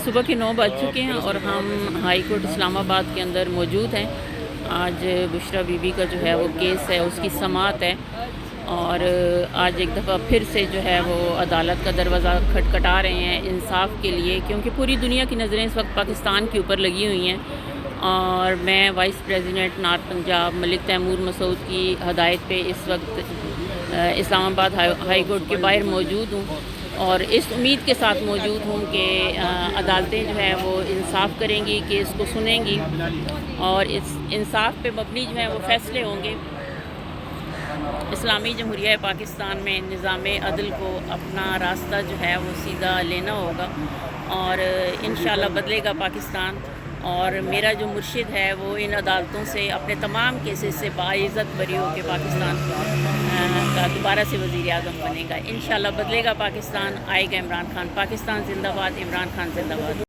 صبح کے 9 بج چکے ہیں اور ہم ہائی کورٹ اسلام آباد کے اندر موجود ہیں۔ آج بشریٰ بی بی کا جو ہے وہ کیس ہے، اس کی سماعت ہے، اور آج ایک دفعہ پھر سے جو ہے وہ عدالت کا دروازہ کھٹکھٹا رہے ہیں انصاف کے لیے، کیونکہ پوری دنیا کی نظریں اس وقت پاکستان کے اوپر لگی ہوئی ہیں۔ اور میں وائس پریزیڈنٹ نارتھ پنجاب ملک تیمور مسعود کی ہدایت پہ اس وقت اسلام آباد ہائی کورٹ کے باہر موجود ہوں، اور اس امید کے ساتھ موجود ہوں کہ عدالتیں جو ہیں وہ انصاف کریں گی، کیس کو سنیں گی، اور اس انصاف پہ مبنی جو ہیں وہ فیصلے ہوں گے۔ اسلامی جمہوریہ پاکستان میں نظام عدل کو اپنا راستہ جو ہے وہ سیدھا لینا ہوگا، اور انشاءاللہ بدلے گا پاکستان۔ اور میرا جو مرشد ہے وہ ان عدالتوں سے اپنے تمام کیسز سے باعزت بری ہو کے پاکستان کا دوبارہ سے وزیر اعظم بنے گا۔ انشاءاللہ بدلے گا پاکستان، آئے گا عمران خان۔ پاکستان زندہ باد، عمران خان زندہ باد۔